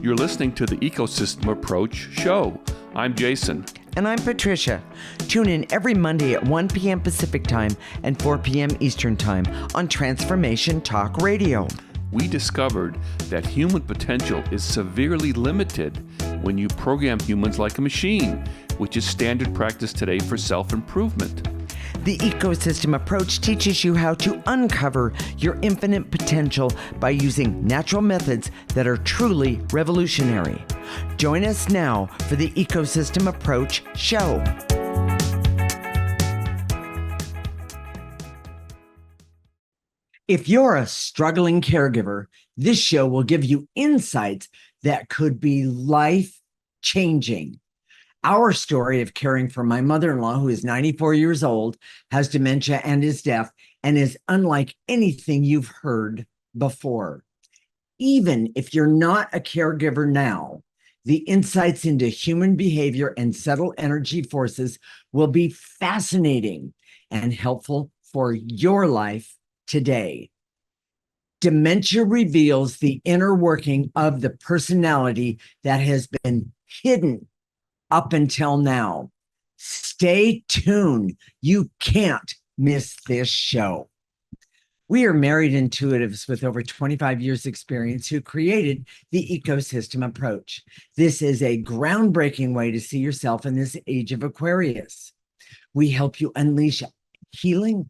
You're listening to the Ecosystem Approach show. I'm Jason. And I'm Patricia. Tune in every Monday at 1 p.m. Pacific Time and 4 p.m. Eastern Time on Transformation Talk Radio. We discovered that human potential is severely limited when you program humans like a machine, which is standard practice today for self-improvement. The Ecosystem Approach teaches you how to uncover your infinite potential by using natural methods that are truly revolutionary. Join us now for the Ecosystem Approach show. If you're a struggling caregiver, this show will give you insights that could be life-changing. Our story of caring for my mother-in-law, who is 94 years old, has dementia and is deaf, and is unlike anything you've heard before. Even if you're not a caregiver now, the insights into human behavior and subtle energy forces will be fascinating and helpful for your life today. Dementia reveals the inner working of the personality that has been hidden up until now. Stay tuned. You can't miss this show. We are married intuitives with over 25 years experience who created the Ecosystem Approach. This is a groundbreaking way to see yourself in this age of Aquarius. We help you unleash healing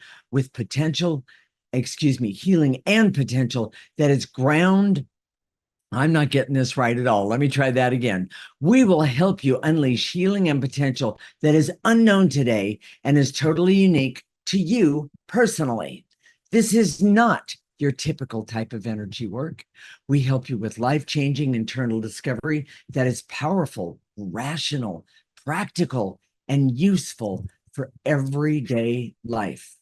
and potential that is I'm not getting this right at all. Let me try that again. We will help you unleash healing and potential that is unknown today and is totally unique to you personally. This is not your typical type of energy work. We help you with life-changing internal discovery that is powerful, rational, practical, and useful for everyday life.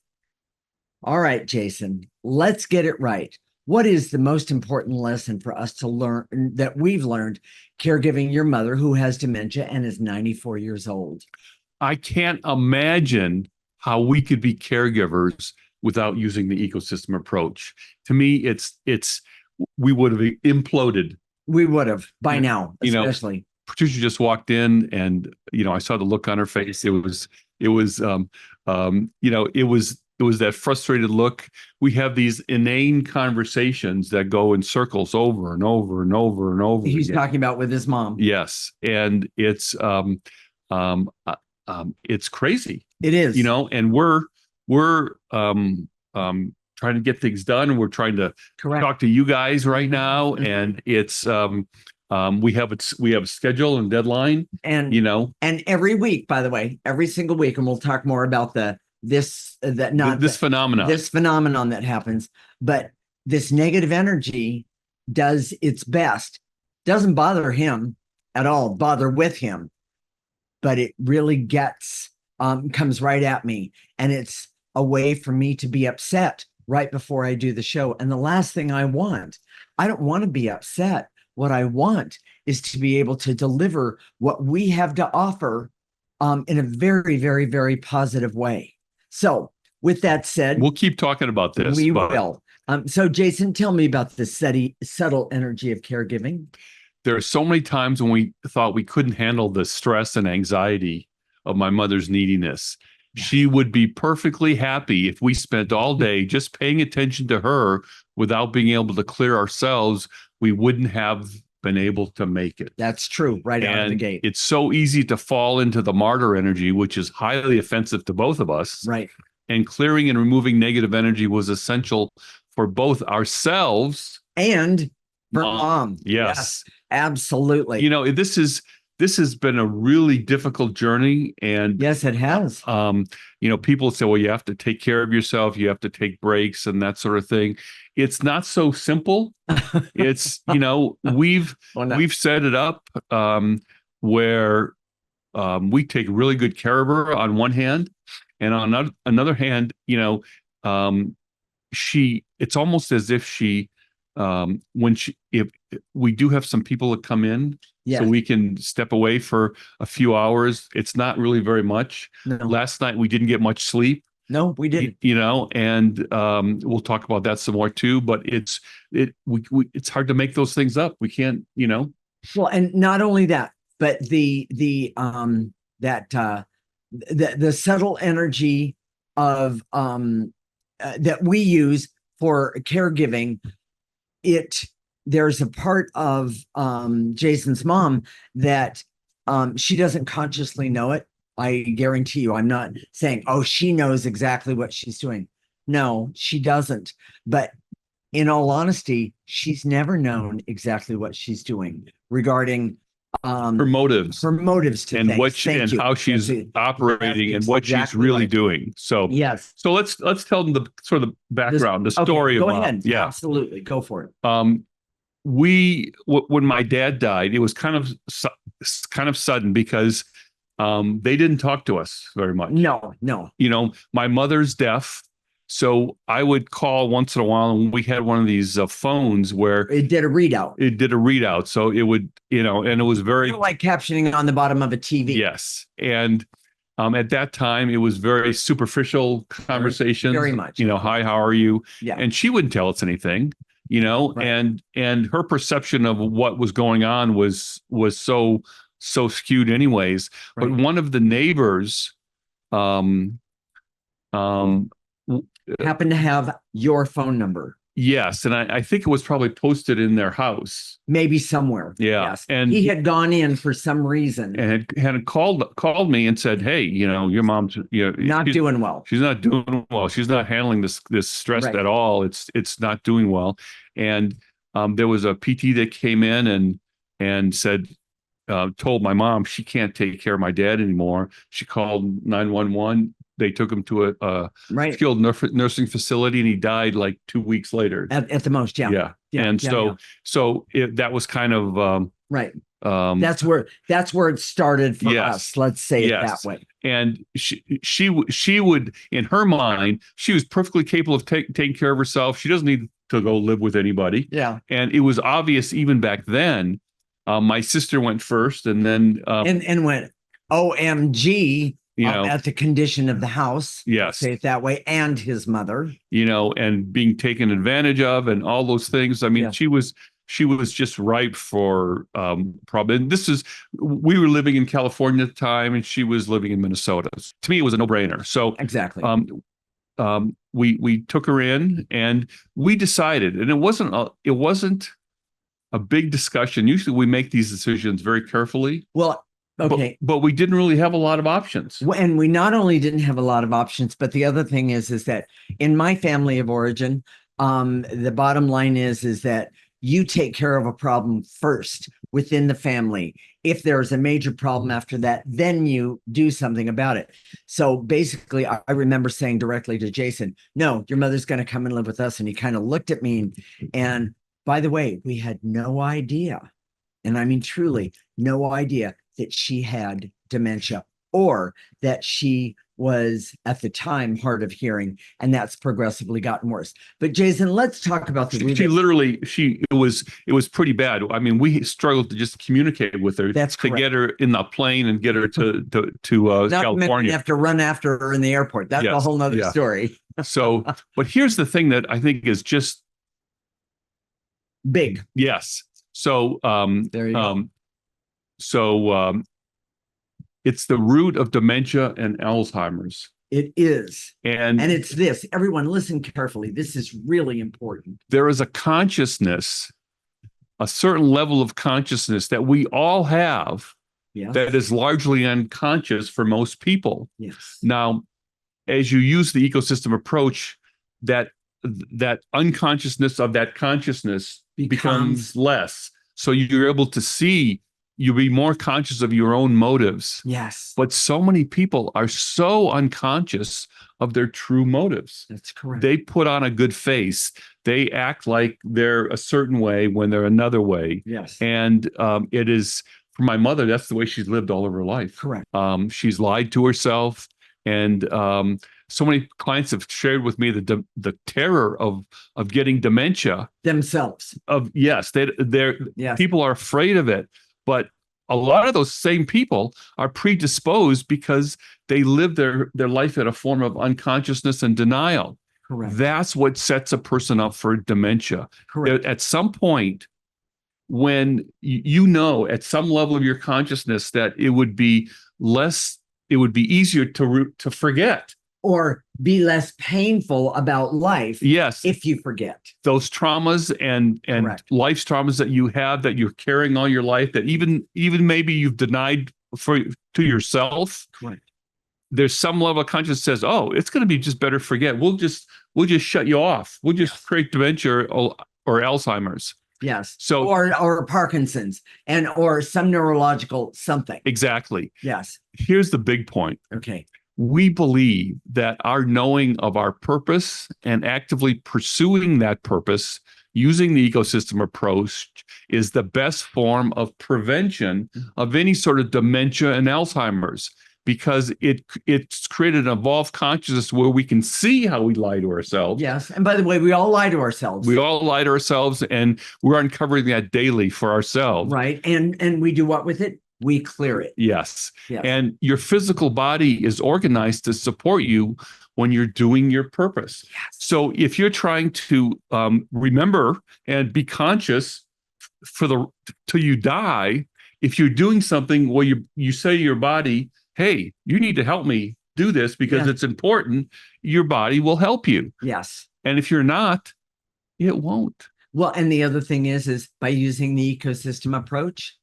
All right, Jason, let's get it right. What is the most important lesson for us to learn that we've learned caregiving your mother who has dementia and is 94 years old? I can't imagine how we could be caregivers without using the ecosystem approach. To me, it's we would have imploded. We would have by now, especially. Patricia just walked in, and I saw the look on her face. It was that frustrated look. We have these inane conversations that go in circles over and over and over and over. He's talking about with his mom. Yes, and it's crazy. It is. And we're trying to get things done. We're trying to talk to you guys right now, and it's we have a schedule and deadline, and and every week, by the way, every single week, and we'll talk more about this phenomenon that happens, but this negative energy does its best. Doesn't bother him at all, bother with him, but it really comes right at me, and it's a way for me to be upset right before I do the show. And the last thing I don't want to be upset. What I want is to be able to deliver what we have to offer in a very, very, very positive way. So with that said, we'll keep talking about this. We will. So Jason, tell me about the subtle energy of caregiving. There are so many times when we thought we couldn't handle the stress and anxiety of my mother's neediness. Yes. She would be perfectly happy if we spent all day just paying attention to her without being able to clear ourselves. We wouldn't have been able to make it. That's true. Right out of the gate. It's so easy to fall into the martyr energy, which is highly offensive to both of us. Right. And clearing and removing negative energy was essential for both ourselves and for mom. Yes, absolutely. This has been a really difficult journey, and yes, it has. People say, well, you have to take care of yourself, you have to take breaks and that sort of thing. It's not so simple. It's we've set it up where we take really good care of her on one hand, and on another hand, it's almost as if if we do have some people that come in, so we can step away for a few hours. It's not really very much. No. Last night we didn't get much sleep. No, we didn't. And we'll talk about that some more too. But it's hard to make those things up. We can't. Well, and not only that, but the subtle energy of that we use for caregiving, it there's a part of Jason's mom that she doesn't consciously know it. I guarantee you, I'm not saying, oh, she knows exactly what she's doing. No, she doesn't. But in all honesty, she's never known exactly what she's doing regarding Her motives to and things. and how she's operating and what she's really doing. So yes. So let's tell them the sort of the background, the story go of ahead. Yeah. Absolutely. Go for it. When my dad died, it was kind of sudden because they didn't talk to us very much. No. My mother's deaf, so I would call once in a while, and we had one of these phones where it did a readout. So it would, and it was very kind of like captioning on the bottom of a TV. Yes, and at that time, it was very superficial conversations. Very much. Hi, how are you? Yeah. And she wouldn't tell us anything. Right. And her perception of what was going on was so skewed anyways. Right. But one of the neighbors um happened to have your phone number. Yes, and I think it was probably posted in their house, maybe somewhere. Yeah, yes. And he had gone in for some reason and had called me and said, "Hey, your mom's not doing well. She's not doing well. She's not handling this stress at all. It's not doing well." And there was a PT that came in and said, told my mom she can't take care of my dad anymore. She called 911. They took him to a skilled nursing facility, and he died like 2 weeks later. At the most, yeah. And so that was kind of right. That's where it started for us. Let's say it that way. And she would, in her mind, she was perfectly capable of taking care of herself. She doesn't need to go live with anybody. Yeah. And it was obvious even back then. My sister went first, and then and went OMG. At the condition of the house, yes, say it that way, and his mother, and being taken advantage of, and all those things. I mean, she was just ripe for problem. And we were living in California at the time, and she was living in Minnesota. To me, it was a no-brainer. So exactly, we took her in, and we decided, and it wasn't a big discussion. Usually, we make these decisions very carefully. Well. Okay. But we didn't really have a lot of options. And we not only didn't have a lot of options, but the other thing is that in my family of origin, the bottom line is that you take care of a problem first within the family. If there's a major problem after that, then you do something about it. So basically, I remember saying directly to Jason, no, your mother's going to come and live with us. And he kind of looked at me. And by the way, we had no idea. And I mean, truly no idea that she had dementia or that she was at the time hard of hearing, and that's progressively gotten worse. But Jason, let's talk about the it was pretty bad. I mean, we struggled to just communicate with her. That's correct. To get her in the plane and get her to California. You have to run after her in the airport. That's a whole nother story. So, but here's the thing that I think is just big. Yes. So there you go. So it's the root of dementia and Alzheimer's. It is. And it's this. Everyone listen carefully. This is really important. There is a consciousness, a certain level of consciousness that we all have that is largely unconscious for most people. Yes. Now, as you use the ecosystem approach, that unconsciousness of that consciousness becomes less. So you're able to see, you'll be more conscious of your own motives. Yes. But so many people are so unconscious of their true motives. That's correct. They put on a good face. They act like they're a certain way when they're another way. Yes. And it is, for my mother, that's the way she's lived all of her life. Correct. She's lied to herself. And so many clients have shared with me the terror of getting dementia themselves. People are afraid of it, but a lot of those same people are predisposed because they live their life in a form of unconsciousness and denial. Correct. That's what sets a person up for dementia. Correct. At some point, when you know at some level of your consciousness that it would be easier to forget or be less painful about life. Yes. If you forget those traumas and Correct. life's traumas that you have, that you're carrying all your life, that even maybe you've denied to yourself. Correct. There's some level of consciousness says, oh, it's going to be just better forget. We'll just shut you off. We'll just create dementia or Alzheimer's. Yes. So or Parkinson's or some neurological something. Exactly. Yes. Here's the big point. Okay. We believe that our knowing of our purpose and actively pursuing that purpose using the ecosystem approach is the best form of prevention of any sort of dementia and Alzheimer's, because it's created an evolved consciousness where we can see how we lie to ourselves. Yes. And by the way, we all lie to ourselves. We all lie to ourselves, and we're uncovering that daily for ourselves. Right. And we do what with it? We clear it. Yes. And your physical body is organized to support you when you're doing your purpose. Yes. So if you're trying to remember and be conscious till you die, if you're doing something where you say to your body, hey, you need to help me do this because it's important, your body will help you. Yes. And if you're not, it won't. Well, and the other thing is by using the ecosystem approach,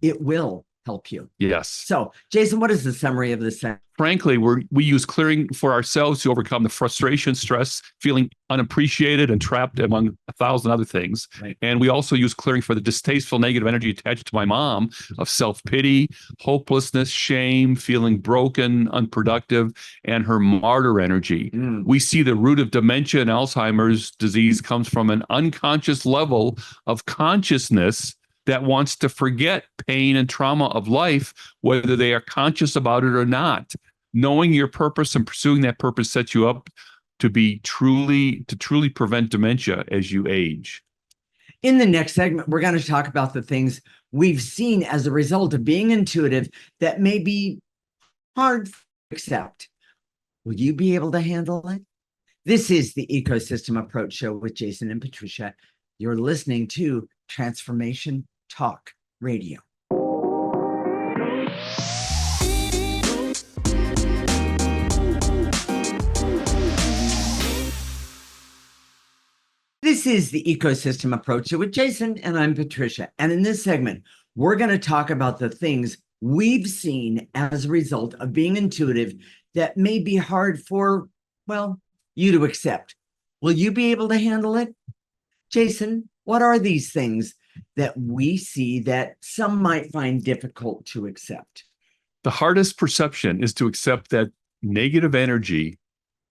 it will help you. Yes. So, Jason, what is the summary of this? Frankly, we use clearing for ourselves to overcome the frustration, stress, feeling unappreciated and trapped among 1,000 other things. Right. And we also use clearing for the distasteful negative energy attached to my mom of self-pity, hopelessness, shame, feeling broken, unproductive, and her martyr energy. We see the root of dementia and Alzheimer's disease comes from an unconscious level of consciousness that wants to forget pain and trauma of life, whether they are conscious about it or not. Knowing your purpose and pursuing that purpose sets you up to truly prevent dementia as you age. In the next segment, we're going to talk about the things we've seen as a result of being intuitive that may be hard to accept. Will you be able to handle it? This is the Ecosystem Approach Show with Jason and Patricia. You're listening to Transformation Talk Radio. This is the Ecosystem Approach with Jason, and I'm Patricia. And in this segment, we're going to talk about the things we've seen as a result of being intuitive that may be hard for, well, you to accept. Will you be able to handle it? Jason, what are these things that we see that some might find difficult to accept? The hardest perception is to accept that negative energy,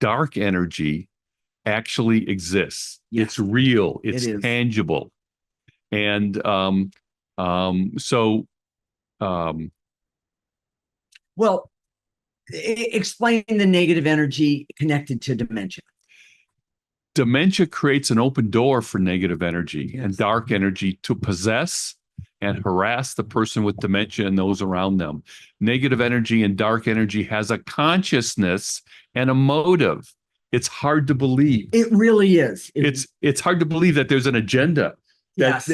dark energy, actually exists. Yes. It's real. It's tangible. And well, explain the negative energy connected to dementia. Dementia creates an open door for negative energy and dark energy to possess and harass the person with dementia and those around them. Negative energy and dark energy has a consciousness and a motive. It's hard to believe. It really is. It's hard to believe that there's an agenda. That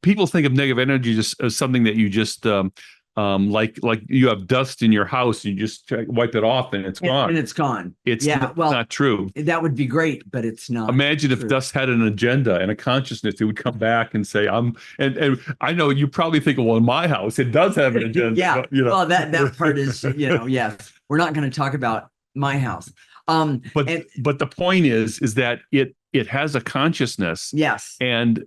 people think of negative energy just as something that you just like you have dust in your house, you just wipe it off and it's gone. And it's gone. It's not true. That would be great, but it's not. Imagine if dust had an agenda and a consciousness, it would come back and say, and I know you probably think, well, in my house, it does have an agenda. Yeah. But, well, that part is, yes. We're not going to talk about my house. But the point is that it has a consciousness. Yes. And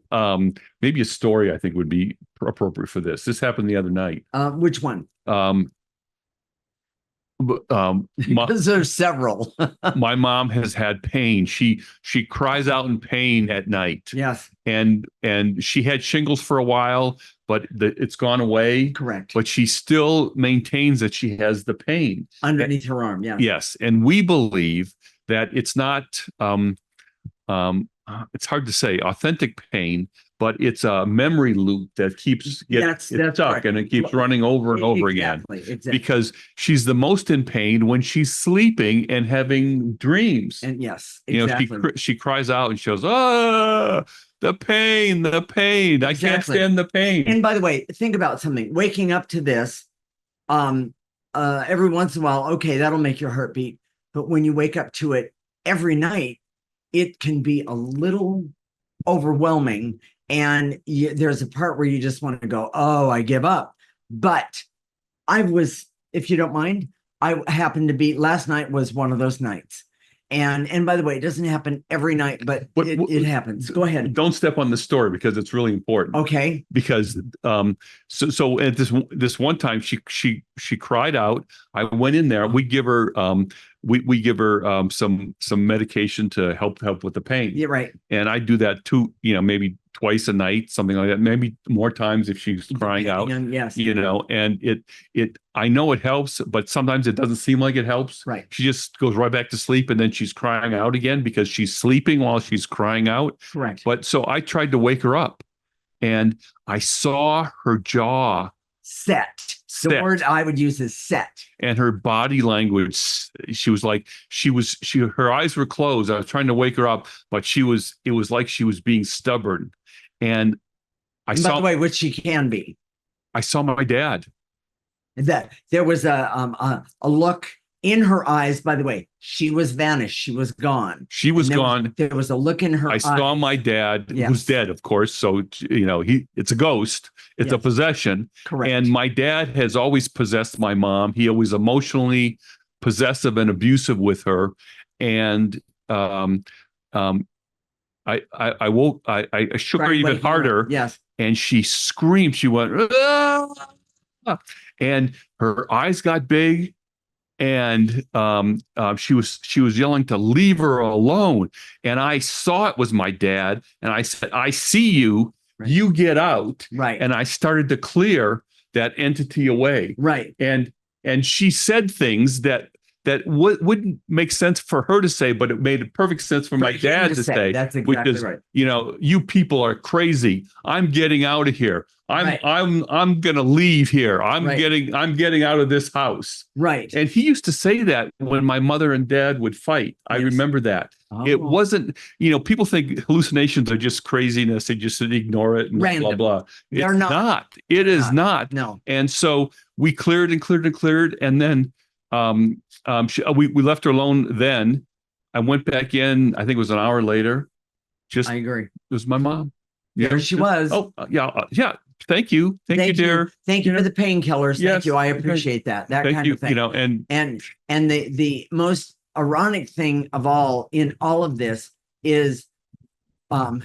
maybe a story I think would be appropriate for this. This happened the other night. Which one? Because there's several. My mom has had pain. She cries out in pain at night. Yes. And she had shingles for a while, but it's gone away. Correct. But she still maintains that she has the pain underneath her arm. Yeah. Yes. And we believe that it's not it's hard to say authentic pain, but it's a memory loop that keeps that's stuck right. And it keeps running over and over again. Exactly. Because she's the most in pain when she's sleeping and having dreams. And yes, exactly. She cries out and she goes, ah. the pain. Exactly. I can't stand the pain. And by the way, think about something. Waking up to this, every once in a while, okay, that'll make your heart beat. But when you wake up to it every night, it can be a little overwhelming. And there's a part where you just want to go, oh, I give up. But if you don't mind, I happened to be, last night was one of those nights. And by the way, it doesn't happen every night, but it happens. Go ahead. Don't step on the story because it's really important. Okay. Because so at this one time she cried out. I went in there. We give her we give her some medication to help with the pain. Yeah, right. And I do that too, maybe twice a night, something like that, maybe more times if she's crying out. Yes. And I know it helps, but sometimes it doesn't seem like it helps. Right. She just goes right back to sleep and then she's crying out again because she's sleeping while she's crying out. Correct. But so I tried to wake her up and I saw her jaw set. The word I would use is set. And her body language, she was like, her eyes were closed. I was trying to wake her up, but it was like she was being stubborn. And by the way, which she can be. I saw my dad. That there was a look in her eyes. By the way, she was vanished. She was gone. She was gone. There was a look in her eyes. I saw my dad, who's dead, of course. So, it's a ghost. It's a possession. Correct. And my dad has always possessed my mom. He was emotionally possessive and abusive with her. And I woke, I shook her even harder. Yes. And she screamed. She went, "Ah!" And her eyes got big. And she was yelling to leave her alone. And I saw it was my dad. And I said, I see you. Right. You get out. Right. And I started to clear that entity away. Right. And she said things that wouldn't make sense for her to say, but it made perfect sense for my dad to say. That's exactly right. You people are crazy. I'm getting out of here. I'm going to leave here. I'm getting out of this house. Right. And he used to say that when my mother and dad would fight. I remember that. Oh. It wasn't, people think hallucinations are just craziness. They just ignore it and random. blah, blah. They're not. It is not. No. And so we cleared. And then we left her alone then. I went back in, I think it was an hour later. I agree. It was my mom. There she was. Oh, yeah. Thank you. Thank you, dear. Thank you for the painkillers. Yes. Thank you. I appreciate that. That kind of thing. And the most ironic thing of all in all of this is 1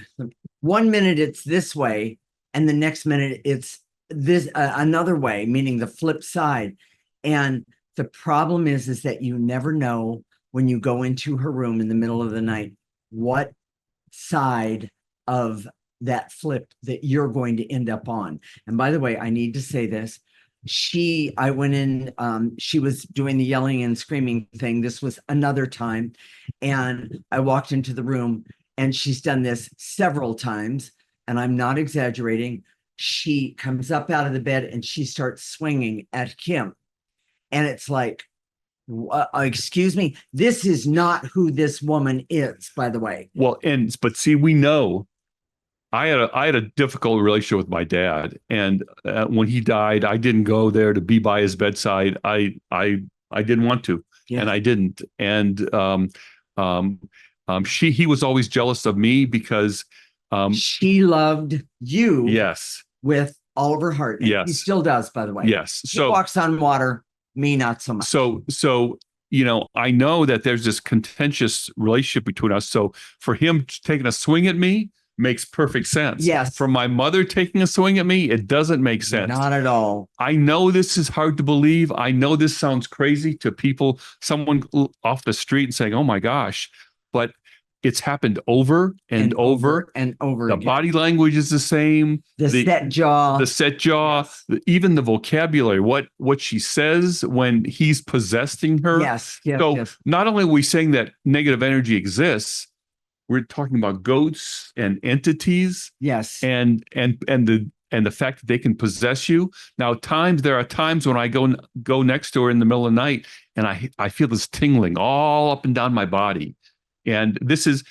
minute it's this way and the next minute it's this another way, meaning the flip side. And the problem is that you never know when you go into her room in the middle of the night what side of that flip that you're going to end up on. And by the way, I need to say this. I went in, she was doing the yelling and screaming thing. This was another time. And I walked into the room and she's done this several times. And I'm not exaggerating. She comes up out of the bed and she starts swinging at Kim. And it's like, excuse me, this is not who this woman is, by the way. Well, but see, we know I had a difficult relationship with my dad, and when he died, I didn't go there to be by his bedside. I didn't want to, and I didn't. And he was always jealous of me because she loved you. Yes, with all of her heart. And he still does, by the way. Yes, he walks on water. Me, not so much. So I know that there's this contentious relationship between us. So for him taking a swing at me makes perfect sense. Yes. For my mother taking a swing at me, it doesn't make sense. Not at all. I know this is hard to believe. I know this sounds crazy to people, someone off the street and saying, oh my gosh, but it's happened over and over and over. The again. Body language is the same. The set jaw. Yes. Even the vocabulary, what she says when he's possessing her. Yes. Not only are we saying that negative energy exists, we're talking about ghosts and entities. Yes. And the fact that they can possess you. Now, there are times when I go next to her in the middle of the night and I feel this tingling all up and down my body. And this is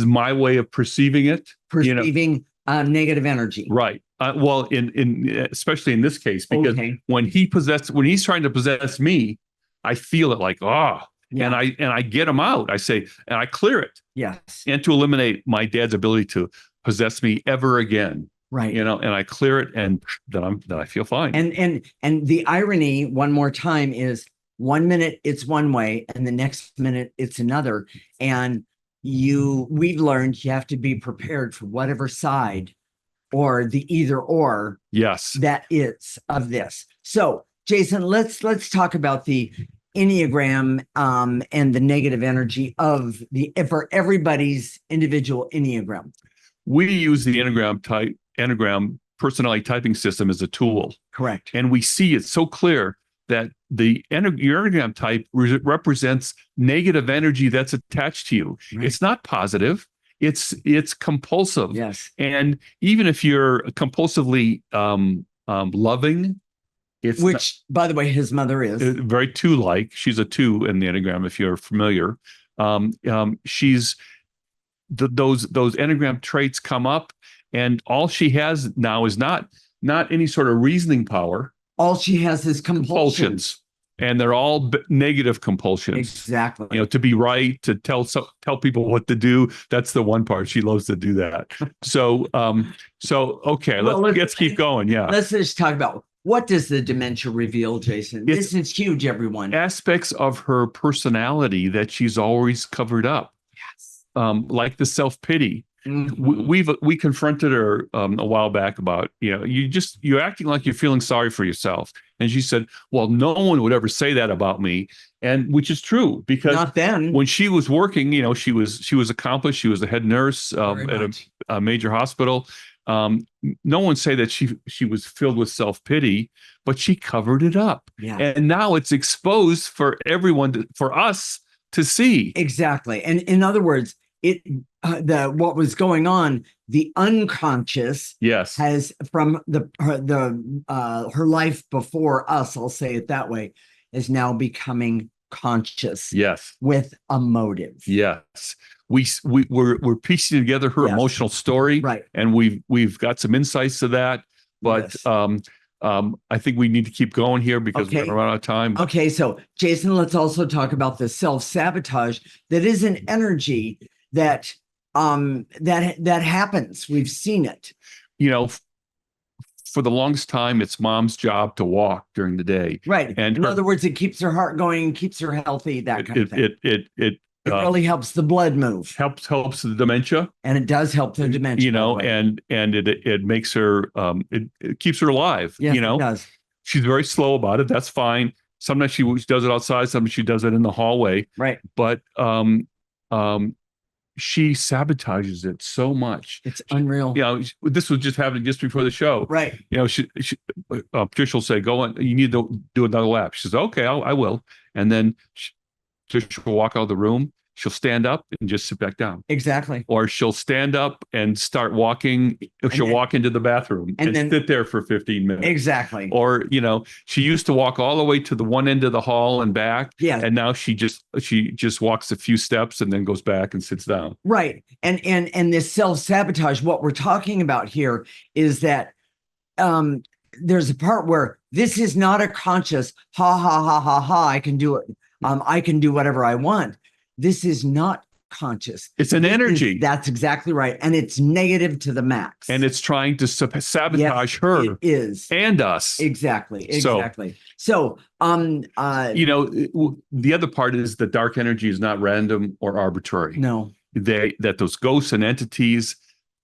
my way of perceiving it. Perceiving Negative energy. Right. Well, in especially in this case, because Okay. when he's trying to possess me, I feel it like, oh, Yeah. and I get him out. I say, and I clear it, Yes. and to eliminate my dad's ability to possess me ever again. Right. And I clear it, and then I feel fine. And the irony, one more time, is 1 minute it's one way, and the next minute it's another. And we've learned you have to be prepared for whatever side or the either or Yes. that is of this. So, Jason, let's talk about the Enneagram and the negative energy of for everybody's individual Enneagram. We use the Enneagram personality typing system as a tool. Correct. And we see it so clear that your Enneagram type represents negative energy that's attached to you. Right. It's not positive. It's compulsive. Yes. And even if you're compulsively loving, which, by the way, his mother is very 2-like. She's a 2 in the Enneagram, if you're familiar. She's those Enneagram traits come up, and all she has now is not any sort of reasoning power. All she has is compulsions. And they're all negative compulsions. Exactly. To be right, to tell people what to do. That's the one part. She loves to do that. So okay, let's keep going. Yeah. Let's just talk about, what does the dementia reveal, Jason? This is huge, everyone. Aspects of her personality that she's always covered up. Yes. Like the self-pity. Mm-hmm. We confronted her a while back about, you're acting like you're feeling sorry for yourself. And she said, well, no one would ever say that about me. And which is true, because not then. When she was working, she was accomplished. She was a head nurse at a major hospital. No one say that she was filled with self-pity, but she covered it up. Yeah. And now it's exposed for everyone, for us to see. Exactly. And in other words, what was going on, the unconscious, yes, has from her life before us, I'll say it that way, is now becoming conscious. Yes, with a motive. Yes, we're piecing together her emotional story, right? And we've got some insights to that, but I think we need to keep going here because we're running out of time. Okay, so Jason, let's also talk about the self-sabotage that is an energy that happens. We've seen it. For the longest time, it's mom's job to walk during the day. Right. And in other words, it keeps her heart going, keeps her healthy, that kind of thing. It really helps the blood move. Helps the dementia. And it does help the dementia. And it makes her, it keeps her alive. Yes, it does. She's very slow about it. That's fine. Sometimes she does it outside. Sometimes she does it in the hallway. Right. But she sabotages it so much. It's unreal. This was just happening just before the show. Right. Patricia will say, go on, you need to do another lap. She says, okay, I will. And then Patricia will walk out of the room. She'll stand up and just sit back down. Exactly. Or she'll stand up and start walking. She'll walk into the bathroom and then sit there for 15 minutes. Exactly. Or, she used to walk all the way to the one end of the hall and back. Yeah. And now she just walks a few steps and then goes back and sits down. Right. And this self-sabotage, what we're talking about here is that there's a part where this is not a conscious, ha, ha, ha, ha, ha, I can do it. I can do whatever I want. This is not conscious. It's an energy. That's exactly right. And it's negative to the max. And it's trying to sabotage her. It is. And us. Exactly. So, the other part is that dark energy is not random or arbitrary. No. That those ghosts and entities,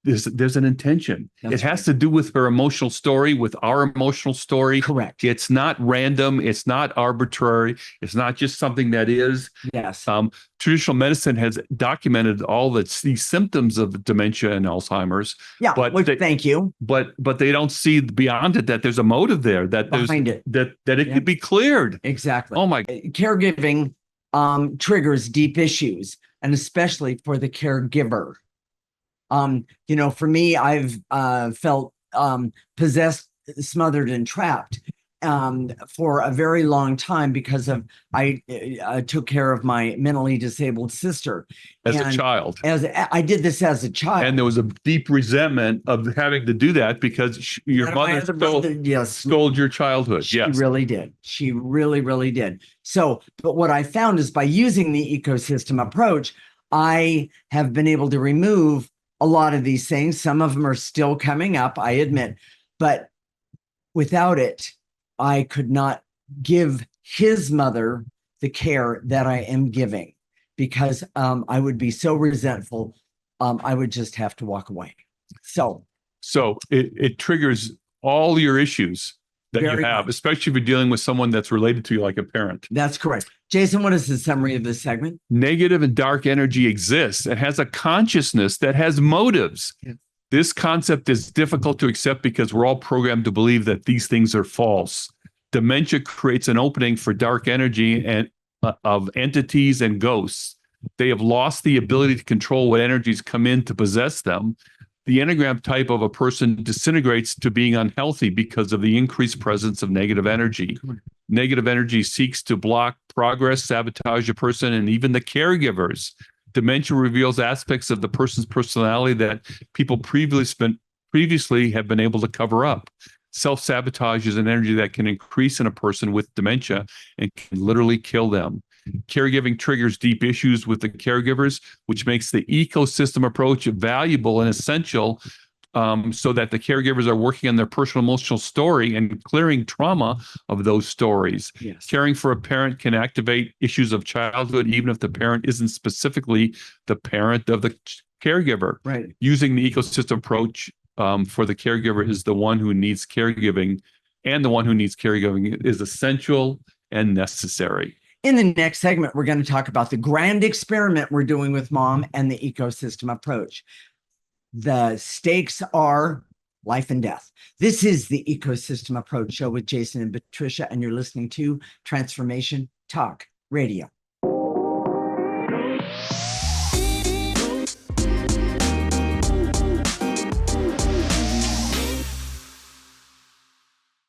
there's an intention. It has to do with her emotional story, with our emotional story. Correct. It's not random. It's not arbitrary. It's not just something that is. Yes. Traditional medicine has documented all these symptoms of dementia and Alzheimer's. Yeah. Thank you. But they don't see beyond it that there's a motive there, that behind it, that it could be cleared. Exactly. Oh my. Caregiving triggers deep issues, and especially for the caregiver. For me, I've felt possessed, smothered, and trapped. for a very long time because of I took care of my mentally disabled sister as a child. As I did this as a child, and there was a deep resentment of having to do that because your mother stole your childhood. She really did. She really, really did. So, but what I found is by using the ecosystem approach, I have been able to remove a lot of these things. Some of them are still coming up, I admit, but without it, I could not give his mother the care that I am giving because I would be so resentful. I would just have to walk away. So it triggers all your issues that you have, especially if you're dealing with someone that's related to you like a parent. That's correct. Jason, what is the summary of this segment? Negative and dark energy exists. It has a consciousness that has motives. Yeah. This concept is difficult to accept because we're all programmed to believe that these things are false. Dementia creates an opening for dark energy and of entities and ghosts. They have lost the ability to control what energies come in to possess them. The Enneagram type of a person disintegrates to being unhealthy because of the increased presence of negative energy. Negative energy seeks to block progress, sabotage a person, and even the caregivers. Dementia reveals aspects of the person's personality that people previously have been able to cover up. Self-sabotage is an energy that can increase in a person with dementia and can literally kill them. Caregiving triggers deep issues with the caregivers, which makes the ecosystem approach valuable and essential so that the caregivers are working on their personal emotional story and clearing trauma of those stories. Yes. Caring for a parent can activate issues of childhood, even if the parent isn't specifically the parent of the caregiver. Right. Using the ecosystem approach for the caregiver is the one who needs caregiving, and the one who needs caregiving is essential and necessary. In the next segment, we're going to talk about the grand experiment we're doing with mom and the ecosystem approach. The stakes are life and death. This is the Ecosystem Approach Show with Jason and Patricia, and you're listening to Transformation Talk Radio.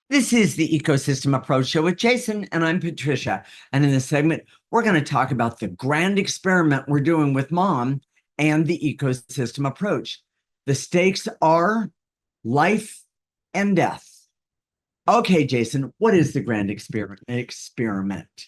This is the Ecosystem Approach Show with Jason, and I'm Patricia. And in this segment, we're going to talk about the grand experiment we're doing with mom and the ecosystem approach. The stakes are life and death. Okay, Jason, what is the grand experiment?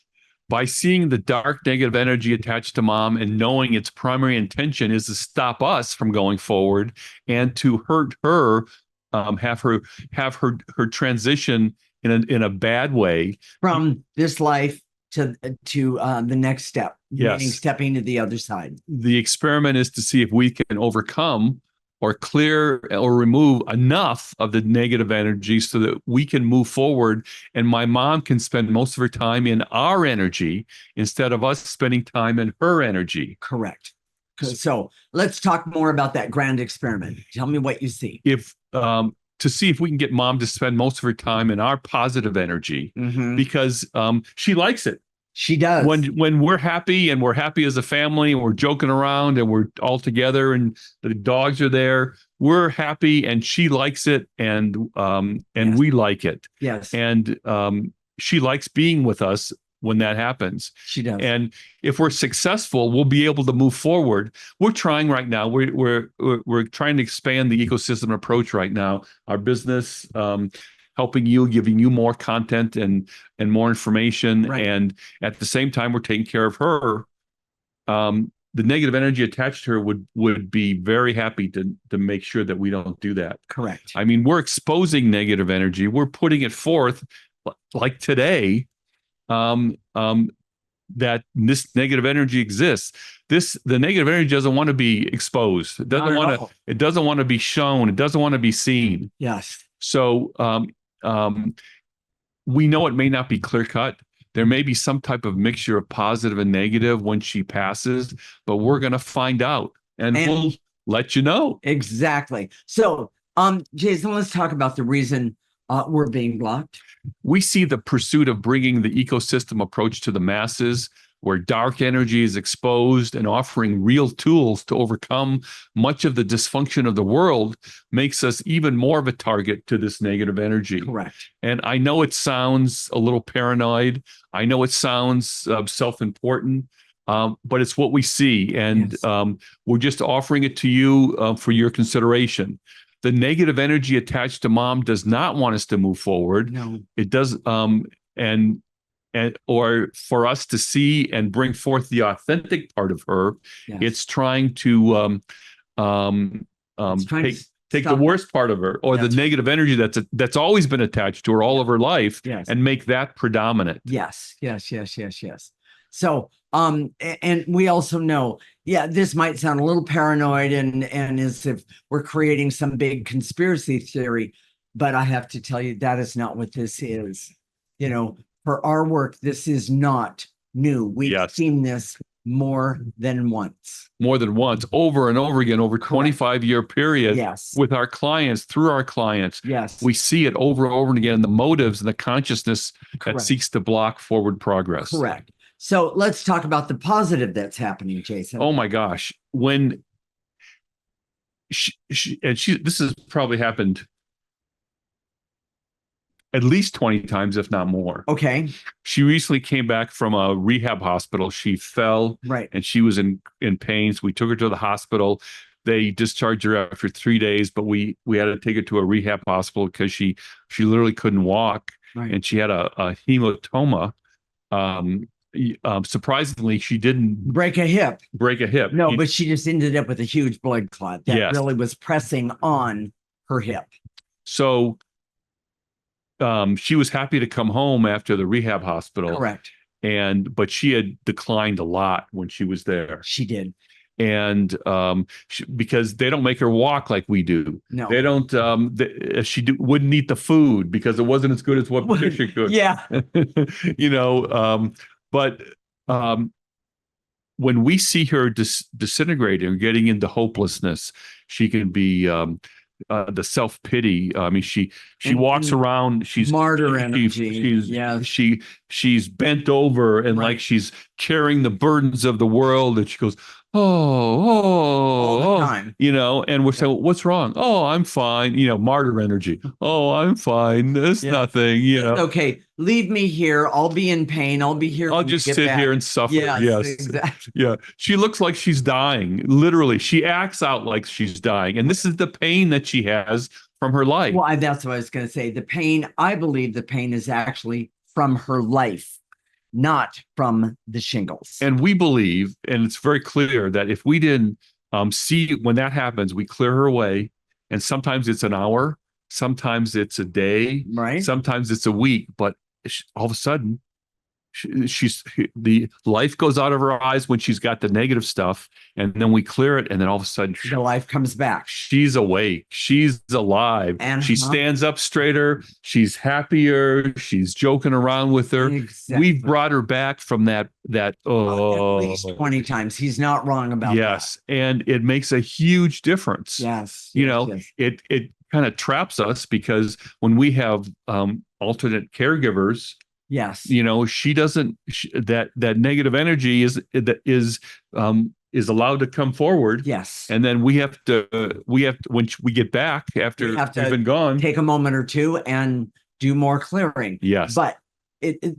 By seeing the dark negative energy attached to mom and knowing its primary intention is to stop us from going forward and to hurt her, have her transition in a bad way from this life to the next step. Yes. Meaning stepping to the other side. The experiment is to see if we can overcome or clear or remove enough of the negative energy so that we can move forward and my mom can spend most of her time in our energy instead of us spending time in her energy. Correct. So let's talk more about that grand experiment. Tell me what you see. If to see if we can get mom to spend most of her time in our positive energy, because she likes it. She does. When we're happy and we're happy as a family and we're joking around and we're all together and the dogs are there, we're happy and she likes it and yes. We like it. Yes. And she likes being with us when that happens. She does. And if we're successful, we'll be able to move forward. We're trying right now. We're trying to expand the ecosystem approach right now. Our business, helping you, giving you more content and more information. Right. And at the same time, we're taking care of her. The negative energy attached to her would be very happy to make sure that we don't do that. Correct. I mean, we're exposing negative energy. We're putting it forth like today, that this negative energy exists. The negative energy doesn't want to be exposed. It doesn't want to be shown. It doesn't want to be seen. Yes. So we know it may not be clear cut. There may be some type of mixture of positive and negative when she passes, but we're going to find out and we'll let you know. Exactly. So, Jason, let's talk about the reason we're being blocked. We see the pursuit of bringing the ecosystem approach to the masses where dark energy is exposed, and offering real tools to overcome much of the dysfunction of the world makes us even more of a target to this negative energy. Correct. And I know it sounds a little paranoid. I know it sounds self-important, but it's what we see. And Yes. We're just offering it to you for your consideration. The negative energy attached to mom does not want us to move forward. No. It does, and or for us to see and bring forth the authentic part of her. Yes. It's trying to take the worst part of her, or the negative energy that's always been attached to her all of her life, and make that predominant. Yes. So, and we also know, this might sound a little paranoid and as if we're creating some big conspiracy theory, but I have to tell you that is not what this is. You know, for our work, this is not new. We've seen this more than once, over and over again, over 25-year period. With our clients, through our clients. We see it over and over again, the motives and the consciousness that seeks to block forward progress. Correct. So let's talk about the positive that's happening, Jason. Oh my gosh. When this has probably happened at least 20 times, if not more. Okay. She recently came back from a rehab hospital. She fell, and she was in pain. So we took her to the hospital. They discharged her after 3 days, but we had to take her to a rehab hospital because she literally couldn't walk, and she had a hematoma. Surprisingly, she didn't break a hip. No, but she just ended up with a huge blood clot that really was pressing on her hip. So she was happy to come home after the rehab hospital. Correct. But she had declined a lot when she was there. She did. And because they don't make her walk like we do. No, they don't. Wouldn't eat the food because it wasn't as good as what Patricia could. But when we see her disintegrating or getting into hopelessness, she can be the self-pity. I mean, she walks around. She's martyr energy. She's bent over and like she's carrying the burdens of the world, and she goes, all the time. And we're saying, what's wrong? Oh, I'm fine. Martyr energy. Oh, I'm fine. There's nothing. Okay, leave me here. I'll be in pain. I'll be here. I'll just sit here and suffer. Yes, exactly. Yeah. She looks like she's dying. Literally, she acts out like she's dying, and this is the pain that she has from her life. Well, that's what I was going to say. The pain. I believe the pain is actually from her life, not from the shingles. And we believe, and it's very clear, that if we didn't see when that happens, we clear her away. And sometimes it's an hour, sometimes it's a day, sometimes it's a week. But all of a sudden, the life goes out of her eyes when she's got the negative stuff, and then we clear it, and then all of a sudden the life comes back. She's awake, she's alive, and she stands up straighter, she's happier, she's joking around with her. We've brought her back from that at least 20 times. He's not wrong about that. And it makes a huge difference. It kind of traps us, because when we have alternate caregivers, she doesn't. That negative energy is allowed to come forward. And then we have to when we get back after we've been gone, take a moment or two and do more clearing. But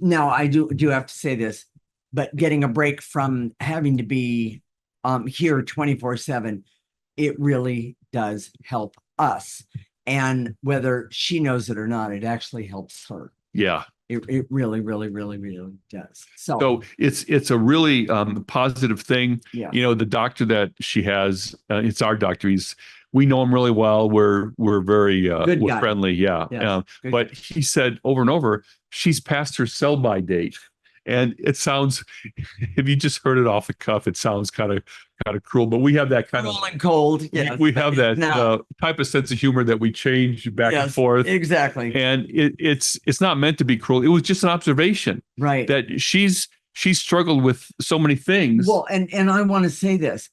now I do have to say this. But getting a break from having to be here 24/7, it really does help us. And whether she knows it or not, it actually helps her. It really, really, really, really does. So it's a really positive thing. The doctor that she has, it's our doctor. We know him really well. We're very we're friendly. But he said over and over, she's past her sell-by date. And it sounds, if you just heard it off the cuff, it sounds kind of cruel. But we have that kind of and cold. We have that type of sense of humor that we change back and forth. Exactly. And it's not meant to be cruel. It was just an observation, that she's struggled with so many things. Well, and I want to say this,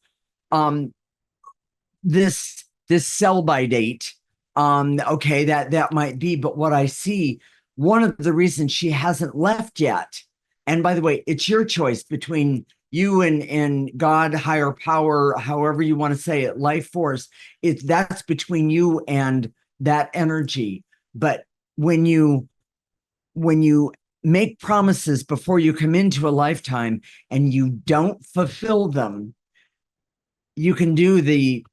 this sell-by date, that might be, but what I see, one of the reasons she hasn't left yet And by the way, it's your choice between you and God, higher power, however you want to say it, life force. That's between you and that energy. But when you make promises before you come into a lifetime and you don't fulfill them, you can do the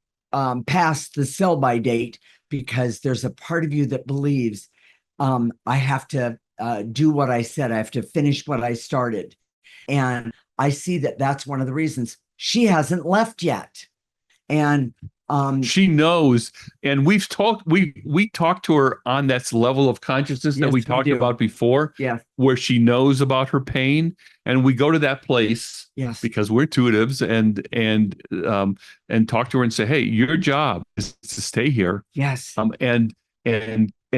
past the sell by date, because there's a part of you that believes I have to do what I said. I have to finish what I started. And I see that that's one of the reasons she hasn't left yet. And she knows, and we talked to her on that level of consciousness that we talked about before, where she knows about her pain, and we go to that place, because we're intuitives, and talk to her and say, hey, your job is to stay here, and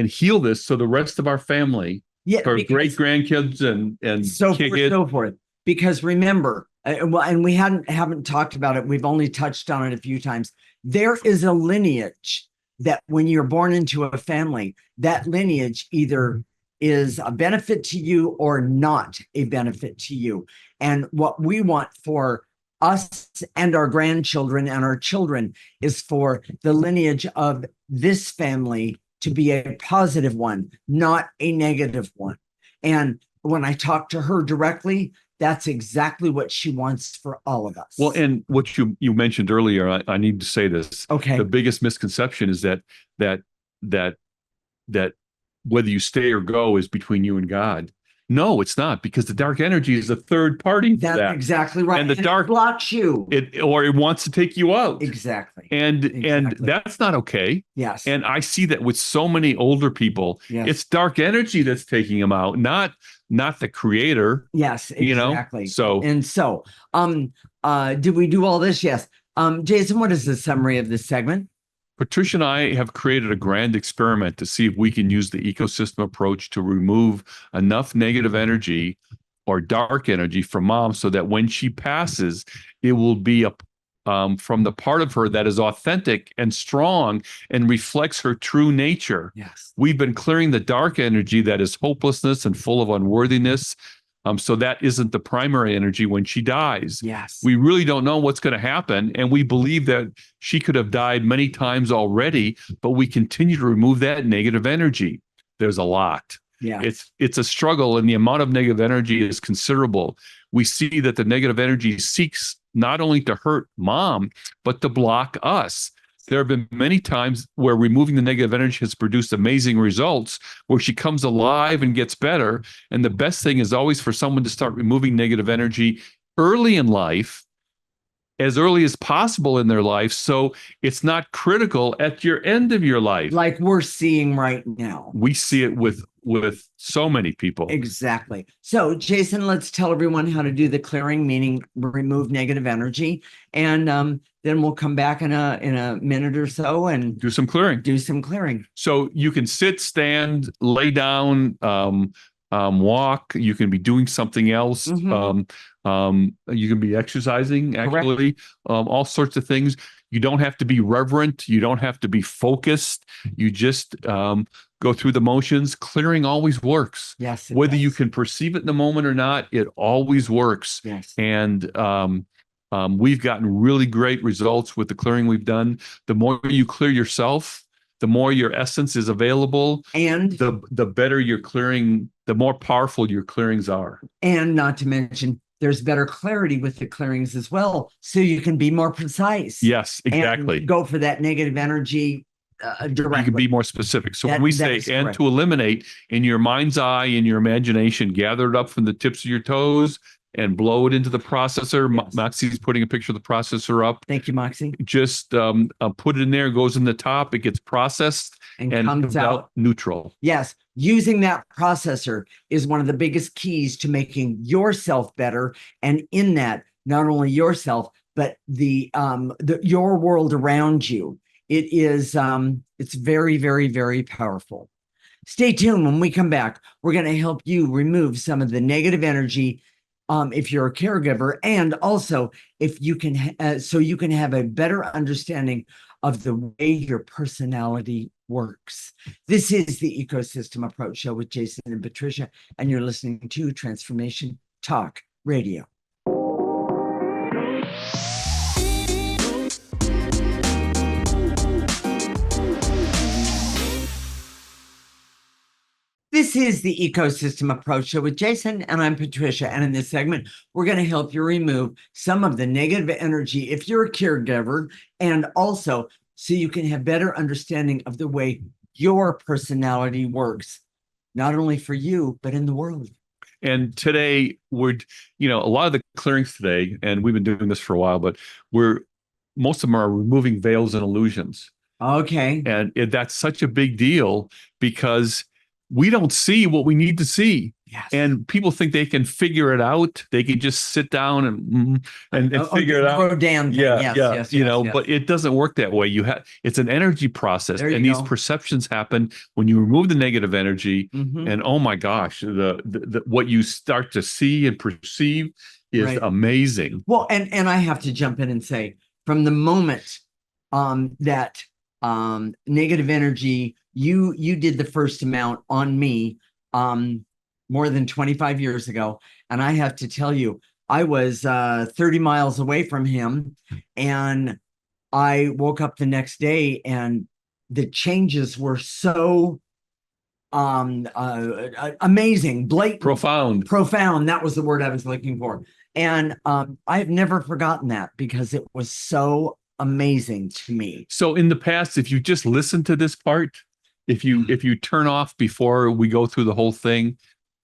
heal this, so the rest of our family, her great grandkids and so forth. Because remember, and we haven't talked about it. We've only touched on it a few times. There is a lineage that when you're born into a family, that lineage either is a benefit to you or not a benefit to you. And what we want for us and our grandchildren and our children is for the lineage of this family to be a positive one, not a negative one. And when I talk to her directly, that's exactly what she wants for all of us. Well, and what you mentioned earlier, I need to say this. Okay. The biggest misconception is that whether you stay or go is between you and God. No, it's not, because the dark energy is a third party. That's exactly right. And the dark blocks you. It wants to take you out. Exactly. And that's not okay. Yes. And I see that with so many older people. Yes. It's dark energy that's taking them out, not the creator. Yes, exactly. So did we do all this? Yes. Jason, what is the summary of this segment? Patricia and I have created a grand experiment to see if we can use the ecosystem approach to remove enough negative energy or dark energy from mom, so that when she passes, it will be from the part of her that is authentic and strong and reflects her true nature. Yes. We've been clearing the dark energy that is hopelessness and full of unworthiness. So that isn't the primary energy when she dies. Yes. We really don't know what's going to happen. And we believe that she could have died many times already, but we continue to remove that negative energy. There's a lot. Yeah. It's a struggle, and the amount of negative energy is considerable. We see that the negative energy seeks not only to hurt mom, but to block us. There have been many times where removing the negative energy has produced amazing results, where she comes alive and gets better. And the best thing is always for someone to start removing negative energy early in life, as early as possible in their life, so it's not critical at your end of your life. Like we're seeing right now. We see it with so many people. Exactly. So, Jason, let's tell everyone how to do the clearing, meaning remove negative energy. And then we'll come back in a minute or so and do some clearing. So you can sit, stand, lay down, walk. You can be doing something else. Mm-hmm. You can be exercising, actually. All sorts of things. You don't have to be reverent. You don't have to be focused. You just go through the motions. Clearing always works. Yes. Whether you can perceive it in the moment or not, it always works. Yes. And we've gotten really great results with the clearing we've done. The more you clear yourself, the more your essence is available, and the better your clearing, the more powerful your clearings are. And not to mention, there's better clarity with the clearings as well, so you can be more precise. Yes, exactly. And go for that negative energy directly. You can be more specific. So when we say and to eliminate, in your mind's eye, in your imagination, gather it up from the tips of your toes and blow it into the processor. Yes. Moxie's putting a picture of the processor up. Thank you, Moxie. Just put it in there, goes in the top, it gets processed and comes out neutral. Yes. Using that processor is one of the biggest keys to making yourself better. And in that, not only yourself, but your world around you. It is, it's very, very, very powerful. Stay tuned. When we come back, we're going to help you remove some of the negative energy if you're a caregiver, and also if you can, so you can have a better understanding of the way your personality works. This is the Ecosystem Approach Show with Jason and Patricia, and you're listening to Transformation Talk Radio. This is the Ecosystem Approach Show with Jason, and I'm Patricia. And in this segment, we're going to help you remove some of the negative energy if you're a caregiver, and also so you can have better understanding of the way your personality works, not only for you, but in the world. And today we're, a lot of the clearings today, and we've been doing this for a while, but most of them are removing veils and illusions. Okay. And that's such a big deal because we don't see what we need to see. Yes. And people think they can figure it out. They can just sit down and figure it out. Rodan thing. Yes, but it doesn't work that way. It's an energy process, and these perceptions happen when you remove the negative energy. Mm-hmm. And oh my gosh, the what you start to see and perceive is amazing. Well, and I have to jump in and say, from the moment that negative energy, you did the first amount on me more than 25 years ago. And I have to tell you, I was 30 miles away from him, and I woke up the next day and the changes were so amazing, blatant, profound. That was the word I was looking for. And I've never forgotten that because it was so amazing to me. So in the past, if you just listen to this part, if you turn off before we go through the whole thing,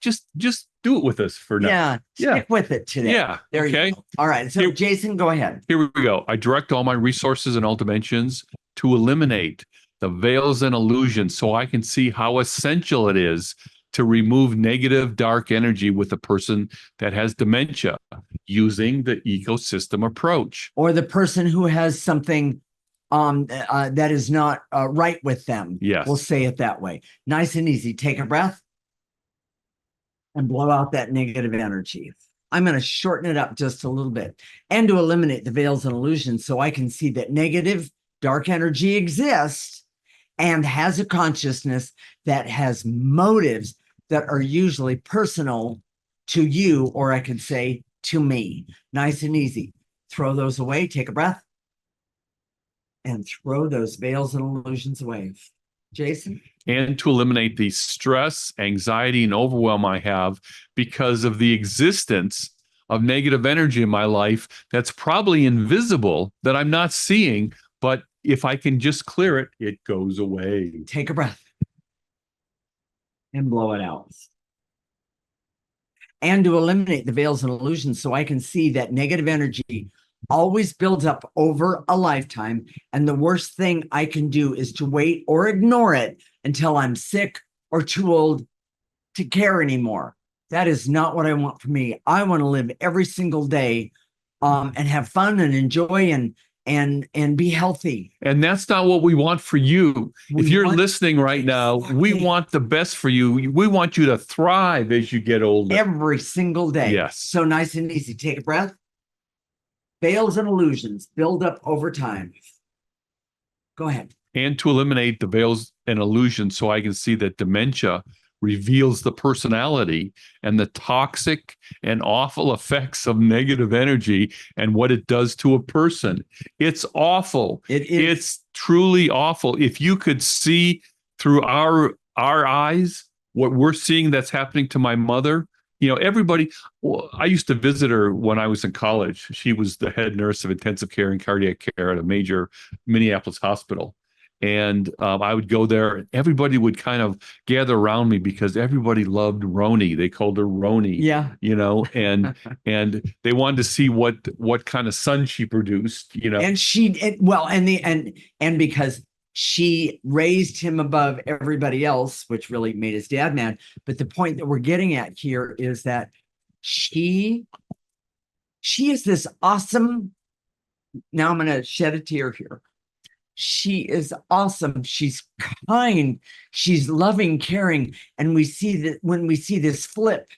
just do it with us for now. Stick with it today. Yeah. There you go. All right. So Jason, go ahead. Here we go. I direct all my resources in all dimensions to eliminate the veils and illusions so I can see how essential it is to remove negative, dark energy with a person that has dementia using the ecosystem approach. Or the person who has something that is not right with them. Yes. We'll say it that way. Nice and easy. Take a breath and blow out that negative energy. I'm going to shorten it up just a little bit. And to eliminate the veils and illusions so I can see that negative, dark energy exists and has a consciousness that has motives that are usually personal to you, or I could say to me. Nice and easy. Throw those away. Take a breath and throw those veils and illusions away. Jason? And to eliminate the stress, anxiety, and overwhelm I have because of the existence of negative energy in my life that's probably invisible, that I'm not seeing, but if I can just clear it, it goes away. Take a breath and blow it out. And to eliminate the veils and illusions so I can see that negative energy always builds up over a lifetime. And the worst thing I can do is to wait or ignore it until I'm sick or too old to care anymore. That is not what I want for me. I want to live every single day and have fun and enjoy and be healthy. And that's not what we want for you. If you're listening right now, we want the best for you. We want you to thrive as you get older. Every single day. Yes. So nice and easy. Take a breath. Veils and illusions build up over time. Go ahead. And to eliminate the veils and illusions so I can see that dementia reveals the personality and the toxic and awful effects of negative energy and what it does to a person. It's awful. It's truly awful. If you could see through our eyes what we're seeing that's happening to my mother, everybody. Well, I used to visit her when I was in college. She was the head nurse of intensive care and cardiac care at a major Minneapolis hospital. And I would go there, and everybody would kind of gather around me because everybody loved Roni. They called her Roni. Yeah. And they wanted to see what kind of son she produced. And because she raised him above everybody else, which really made his dad mad. But the point that we're getting at here is that she is this awesome. Now I'm going to shed a tear here. She is awesome. She's kind. She's loving, caring. And we see that when we see this flip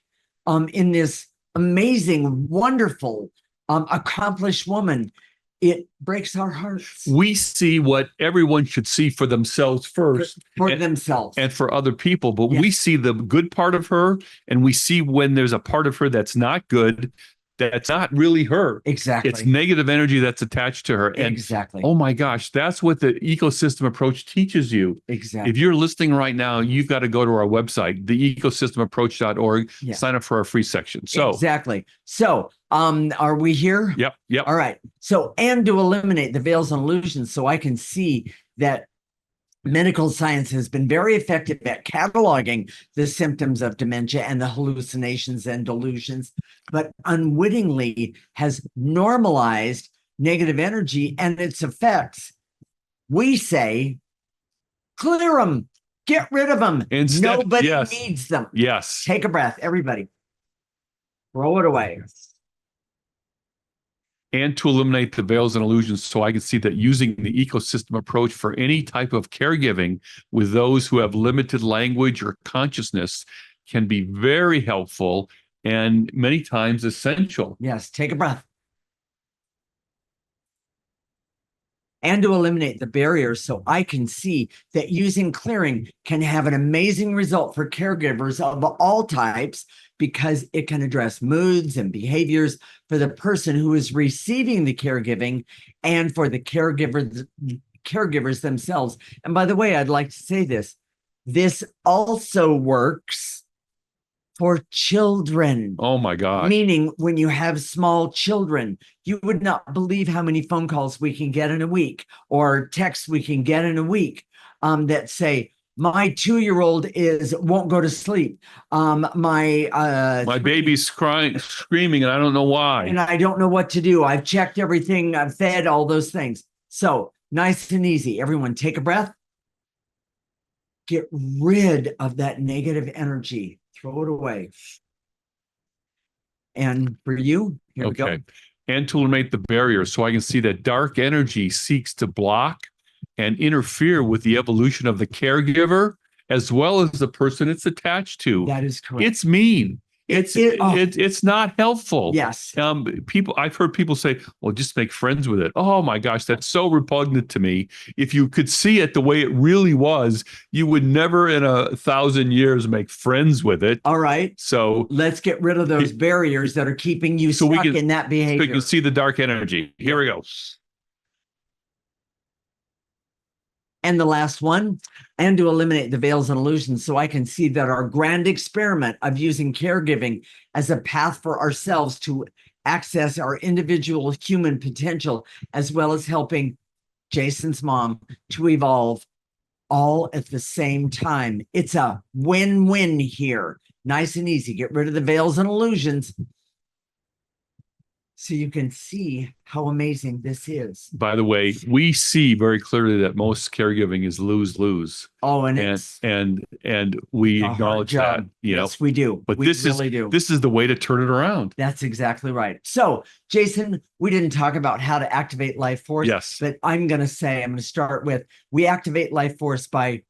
in this amazing, wonderful, accomplished woman, it breaks our hearts. We see what everyone should see for themselves first. For themselves. And for other people. But we see the good part of her, and we see when there's a part of her that's not good, that's not really her. Exactly. It's negative energy that's attached to her. And exactly. oh my gosh, that's what the ecosystem approach teaches you. Exactly. If you're listening right now, you've got to go to our website, theecosystemapproach.org, sign up for our free section. So exactly. So are we here? Yep. All right. So, and to eliminate the veils and illusions, so I can see that medical science has been very effective at cataloging the symptoms of dementia and the hallucinations and delusions, but unwittingly has normalized negative energy and its effects. We say, clear them, get rid of them. Nobody needs them. Yes. Take a breath, everybody. Throw it away. And to eliminate the veils and illusions, so I can see that using the ecosystem approach for any type of caregiving with those who have limited language or consciousness can be very helpful and many times essential. Yes, take a breath. And to eliminate the barriers, so I can see that using clearing can have an amazing result for caregivers of all types, because it can address moods and behaviors for the person who is receiving the caregiving and for the caregivers themselves. And by the way, I'd like to say this also works for children. Oh my gosh. Meaning, when you have small children, you would not believe how many phone calls we can get in a week or texts we can get in a week that say, my 2-year-old won't go to sleep. My baby's crying, screaming, and I don't know why. And I don't know what to do. I've checked everything. I've fed all those things. So nice and easy. Everyone take a breath. Get rid of that negative energy. Throw it away. And for you, here we go. And to eliminate the barriers, so I can see that dark energy seeks to block and interfere with the evolution of the caregiver as well as the person it's attached to. That is correct. It's mean. It's not helpful. Yes. I've heard people say, well, just make friends with it. Oh my gosh, that's so repugnant to me. If you could see it the way it really was, you would never in 1,000 years make friends with it. All right. So let's get rid of those barriers that are keeping you stuck in that behavior. So you can see the dark energy. Here we go. And the last one, and to eliminate the veils and illusions, so I can see that our grand experiment of using caregiving as a path for ourselves to access our individual human potential, as well as helping Jason's mom to evolve all at the same time. It's a win-win here. Nice and easy. Get rid of the veils and illusions, so you can see how amazing this is. By the way, we see very clearly that most caregiving is lose-lose. Oh, and we acknowledge that. Yes, we do. But this is the way to turn it around. That's exactly right. So, Jason, we didn't talk about how to activate life force. Yes. But I'm going to start with, we activate life force by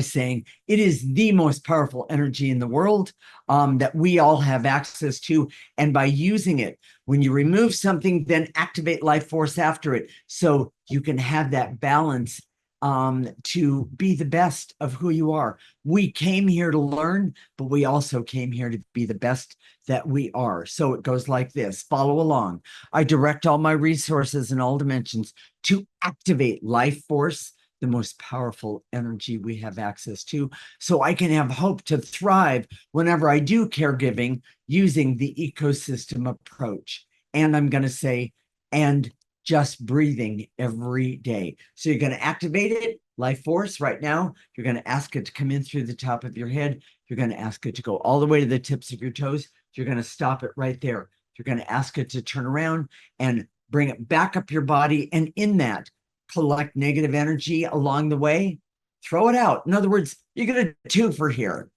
saying it is the most powerful energy in the world that we all have access to. And by using it, when you remove something, then activate life force after it. So you can have that balance to be the best of who you are. We came here to learn, but we also came here to be the best that we are. So it goes like this. Follow along. I direct all my resources in all dimensions to activate life force, the most powerful energy we have access to, so I can have hope to thrive whenever I do caregiving using the ecosystem approach. And I'm going to say, and just breathing every day. So you're going to activate it, life force right now. You're going to ask it to come in through the top of your head. You're going to ask it to go all the way to the tips of your toes. You're going to stop it right there. You're going to ask it to turn around and bring it back up your body. And in that, collect negative energy along the way, throw it out. In other words, you get a 2 for here.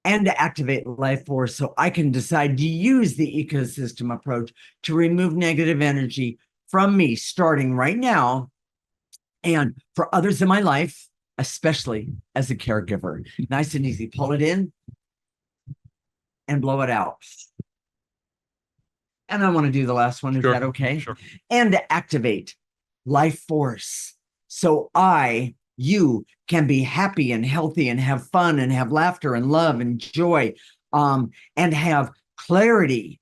And to activate life force, so I can decide to use the ecosystem approach to remove negative energy from me starting right now, and for others in my life, especially as a caregiver. Nice and easy. Pull it in and blow it out. And I want to do the last one. Is Sure, that okay? sure. And to activate life force. So you can be happy and healthy and have fun and have laughter and love and joy, and have clarity,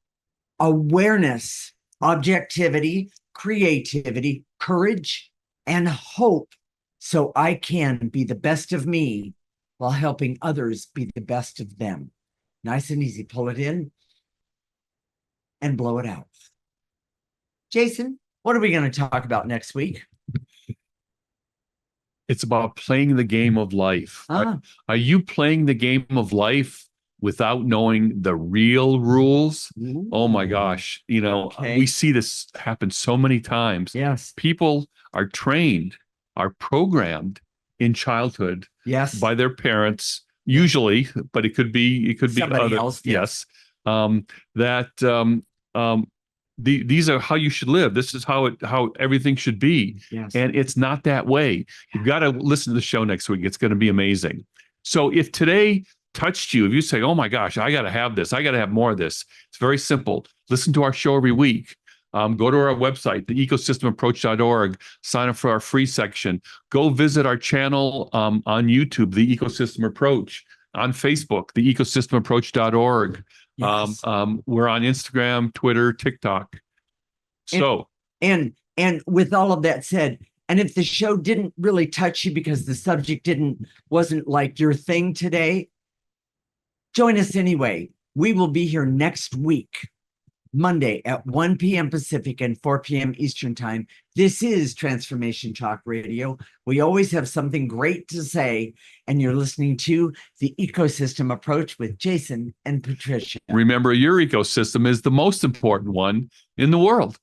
awareness, objectivity, creativity, courage, and hope. So I can be the best of me while helping others be the best of them. Nice and easy. Pull it in and blow it out. Jason, what are we going to talk about next week? It's about playing the game of life. Are you playing the game of life without knowing the real rules? Ooh. Oh my gosh. Okay. We see this happen so many times. Yes. People are trained, are programmed in childhood Yes. by their parents, usually, but it could be Somebody other. else. Yes. These are how you should live. This is how everything should be. Yes. And it's not that way. You've got to listen to the show next week. It's going to be amazing. So if today touched you, if you say, oh my gosh, I got to have this, I got to have more of this, it's very simple. Listen to our show every week. Go to our website, theecosystemapproach.org, sign up for our free section. Go visit our channel on YouTube, The Ecosystem Approach, on Facebook, theecosystemapproach.org. Yes. We're on Instagram, Twitter, TikTok. So, and with all of that said, and if the show didn't really touch you because the subject wasn't like your thing today, join us anyway. We will be here next week, Monday at 1 p.m. Pacific and 4 p.m. Eastern Time. This is Transformation Talk Radio. We always have something great to say, and you're listening to The Ecosystem Approach with Jason and Patricia. Remember, your ecosystem is the most important one in the world.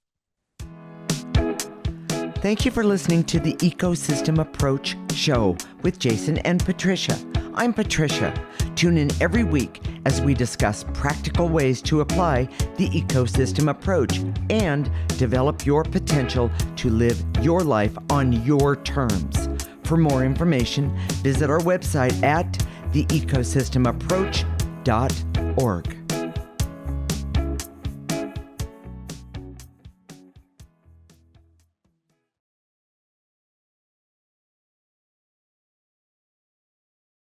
Thank you for listening to the Ecosystem Approach Show with Jason and Patricia. I'm Patricia. Tune in every week as we discuss practical ways to apply the ecosystem approach and develop your potential to live your life on your terms. For more information, visit our website at theecosystemapproach.org.